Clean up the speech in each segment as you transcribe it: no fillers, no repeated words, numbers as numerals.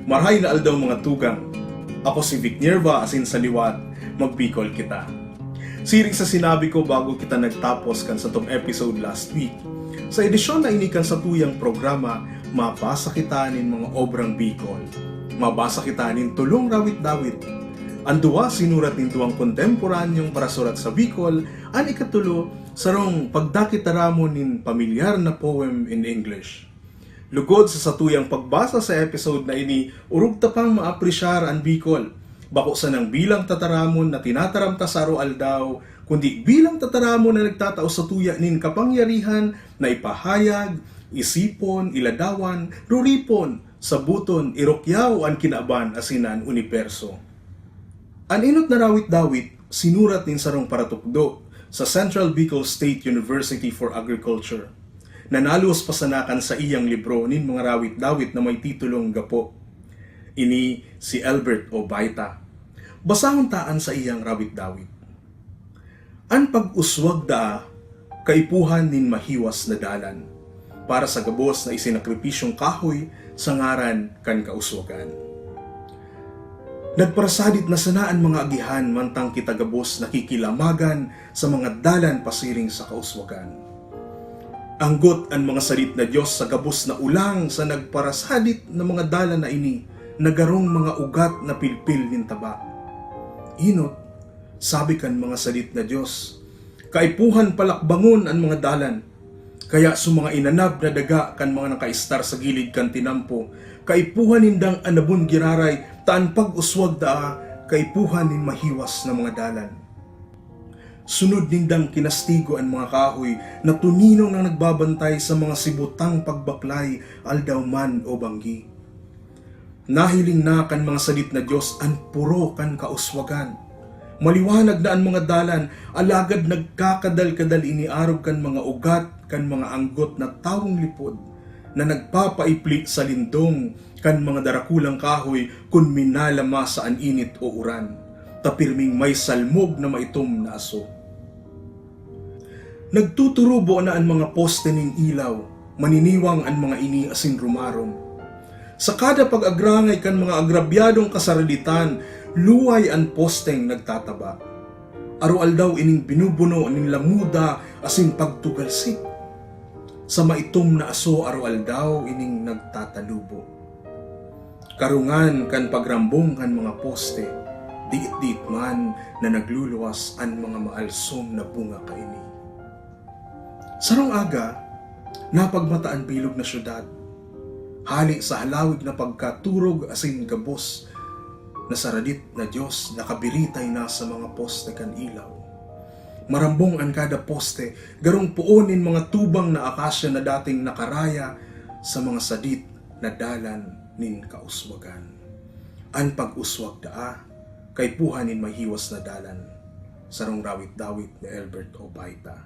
Marhay na aldaw mga tugang. Ako si Vic Nierva, asin sa liwat, magbikol kita. Siring sa sinabi ko bago kita nagtapos kan sa tong episode last week, sa edisyon na inikan sa tuyang programa, mabasa kita nin mga obrang Bicol. Mabasa kita nin tulong rawit-dawit. Anduwa sinurat nin duwang kontemporanyong parasurat sa Bicol, an ikatulo, sarong pagdakit taramon nin pamilyar na poem in English. Lugod sa satuyang pagbasa sa episode na ini, urug ta pang maapresyar ang Bicol. Bako sa nang bilang tataramon na tinataramta sa araw-aldaw, kundi bilang tataramon na nagtatao sa tuya nin kapangyarihan na ipahayag, isipon, iladawan, ruripon, sabuton, irokyaw ang kinaaban asinan universo. Ang inot na rawit-dawit, sinurat nin sarong paratukdo sa Central Bicol State University for Agriculture. Nanalos pasanakan sa iyang libro nin mga rawit-dawit na may titulong Gapo. Ini si Albert Obaita. Basahon taan sa iyang rawit-dawit. An pag-uswag da, kaipuhan nin mahiwas na dalan, para sa gabos na isinakripisyong kahoy sa ngaran kan kauswagan. Nagparasadit na sanaan mga agihan mantang kita gabos nakikilamagan sa mga dalan pasiring sa kauswagan. Anggot ang mga salit na Diyos sa gabos na ulang sa nagparasadit na mga dalan na ini, nagarong mga ugat na pilpil nin taba. Inot, sabi kan mga salit na Diyos, kaipuhan palakbangon ang mga dalan, kaya sa mga inanab na daga kan mga nakaistar sa gilid kan tinampo, kaipuhan nindang anabon giraray, taan pag-uswag daa, kaipuhan nin mahiwas na mga dalan. Sunod nindang kinastigo ang mga kahoy na tuninong na nagbabantay sa mga sibutang pagbaklay, aldaw man o banggi. Nahiling na kan mga salit na Diyos ang puro kan kauswagan. Maliwanag na ang mga dalan, alagad nagkakadal-kadal iniarog kan mga ugat, kan mga anggot na tawong lipod, na nagpapaipli sa lindong kan mga darakulang kahoy kun minalama sa aninit o uran, tapirming may salmog na maitom na aso. Nagtuturubo na ang mga poste ning ilaw, maniniwang ang mga ini asin rumarom. Sa kada pag-agrangay kan mga agrabyadong kasaralitan, luway ang posteng nagtataba. Aru-aldaw ining binubuno ning lamuda asin pagtugalsik. Sa maitom na aso aru-aldaw ining nagtatalubo. Karungan kan pagrambong kan mga poste, diit-diit man na nagluluwas ang mga maalsom na bunga kaini. Sarong aga, napagmataan bilog na syudad. Hali sa halawig na pagkaturog asin gabos na saradit na Diyos nakabiritay na sa mga poste kan ilaw. Marambong ang kada poste, garong puonin mga tubang na akasya na dating nakaraya sa mga sadit na dalan nin kauswagan. An pag-uswag daa, kay puhanin mahiwas na dalan. Sarong rawit-dawit ni Albert Obaita.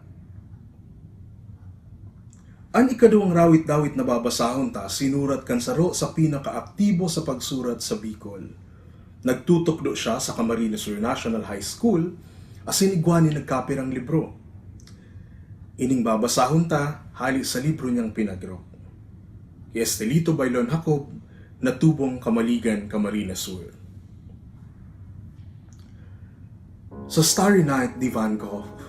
Ang ikaduwang rawit-dawit na babasahon ta, sinurat kan saro sa pinakaaktibo sa pagsurat sa Bicol. Nagtutukdo siya sa Camarines Sur National High School, asin igwani nagkapirang libro. Ining babasahon ta, hali sa libro niyang pinagro. Estelito Bailon Jacob, Natubong Kamaligan, Camarines Sur. Sa Starry Night ni Van Gogh,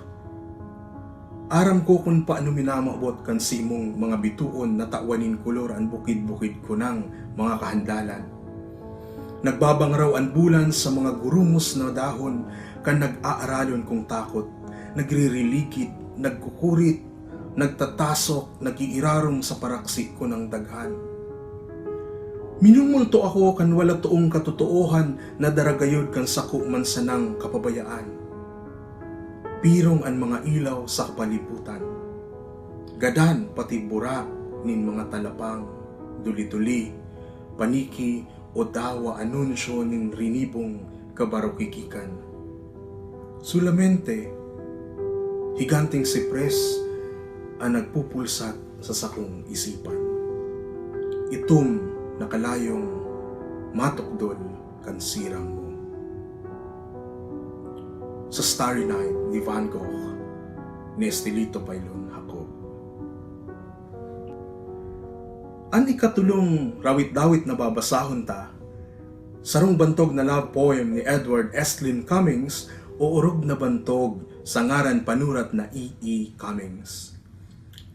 aram ko kung paano minamabot kan simong mga bituon na tawanin kolor ang bukid-bukid ko ng mga kahandalan. Nagbabang raw ang bulan sa mga gurumos na dahon kan nag-aaralon kong takot, nagririlikit, nagkukurit, nagtatasok, nagiirarong sa paraksi ko ng daghan. Minumulto ako kan wala toong katotoohan na daragayod kan sako man sanang kapabayaan. Pirong ang mga ilaw sa kapalibutan. Gadan pati bura nin mga talapang, duli-duli, paniki o dawa anunsyo nin rinibong kabarukikikan. Sulamente, higanting sipres ang nagpupulsat sa sakong isipan. Itom nakalayong matukdol kan sirang mo. Sa Starry Night ni Van Gogh, ni Estelito Bailon Jacob. An ikatulong rawit-dawit na babasahon ta, sarong bantog na love poem ni Edward Estlin Cummings o urog na bantog sa ngaran panurat na E.E. Cummings.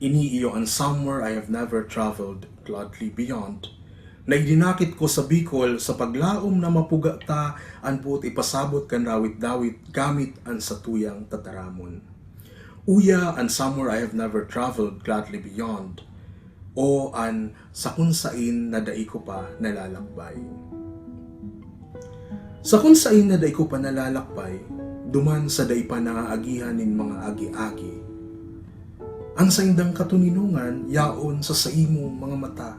Iniiyo ang Somewhere I Have Never Traveled, Gladly Beyond, na idinakit ko sa Bicol sa paglaom na mapuga ta an buot ipasabot kan rawit-dawit gamit an satuyang tataramon. Uya an Somewhere I Have Never Traveled, Gladly Beyond, o an sa kung sain na dai ko pa nalalakbay. Sa kung sain na dai ko pa nalalakbay, duman sa dai pa nangaagihan nin mga agi-agi. Ang saindang katuninungan, yaon sa saimong mga mata.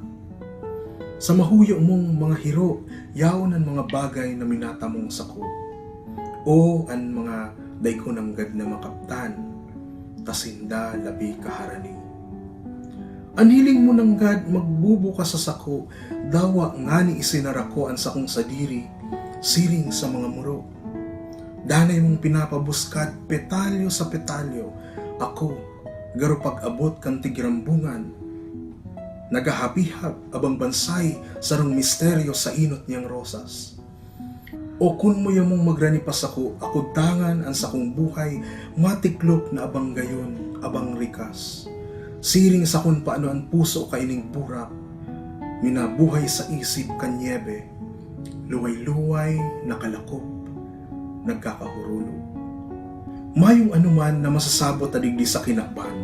Sa mahuyo mong mga hiro, yaon ang mga bagay na minata mong sako. O ang mga dai ko nanggad na makaptan, tasinda labi kaharani. Anhiling mo nanggad magbubuka sa sako, dawa nga ni isinarako ang sakong sadiri, siring sa mga muro. Danay mong pinapabuskat, petalyo sa petalyo, ako, garo pag-abot kan tigrambungan. Nagahapihap abang bansay sarong misteryo sa inot niyang rosas. O kun mo yamong magranipas ako tangan ang sakong buhay, matiklop na abang gayon, abang rikas. Siring sa kung paano ang puso kaining burak, minabuhay sa isip kanyebe, luway-luway, nakalakop, nagkakahurulo. Mayong anuman na masasabot adigdi sa kinakban,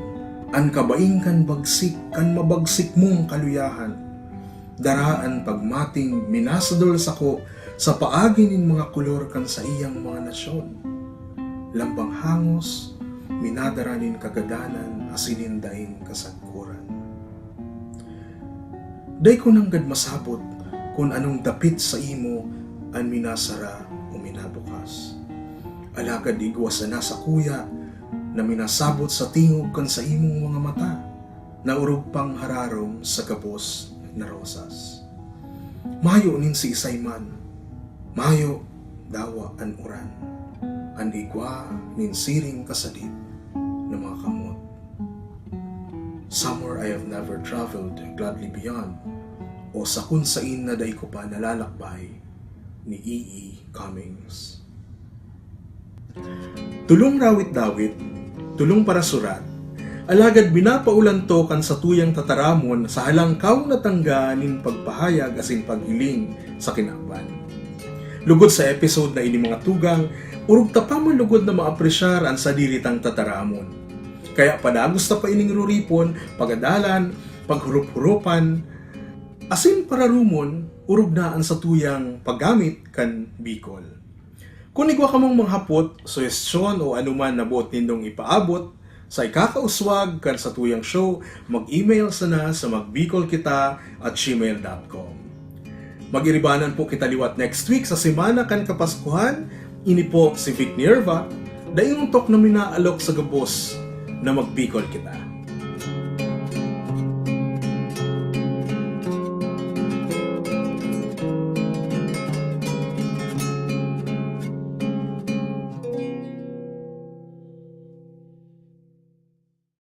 an kabaing kan bagsik, kan mabagsik mong kaluyahan, daraan pagmating minasadol sako sa paagi nin mga kulor kan sa iyang mga nasyon. Lambang hangos, minadaranin kagadanan, asinindaing kasagkuran. Day ko nanggad masabot kung anong dapit sa imo ang minasara o minabukas. Alagad igwas na sa kuya na minasabot sa tingog kan sa imong mga mata na urog pang hararong sa gabos na rosas. Mayo nin si Isayman, mayo dawa an uran, an igwa nin siring kasadit na mga kamot. Somewhere I Have Never Traveled, Gladly Beyond, o sa kung sain na day ko pa nalalakbay ni E.E. Cummings. Tulong rawit-dawit, tulong para surat, alagad binapaulan to kan sa tuyang tataramon sa halangkaw na tangga nin pagpahayag asin paghiling sa kinakban. Lugod sa episode na ini mga tugang, urog ta pa man lugod na maapresyar ang sadiritang tataramon. Kaya padagos ta pa ining ruripon, pagadalan, paghurup-hurupan, asin pararumon, urog na ang satuyang paggamit kan Bicol. Kung igwa ka mong manghapot, suhestyon o anuman na buot nindong ipaabot, sa ikakauswag kan sa tuyang show, mag-email sana sa magbicolkita@gmail.com. Mag-iribanan po kita liwat next week sa semana kan Kapaskuhan. Ini po si Vic Nierva, daing tok na minaalok sa gabos na magbicol kita.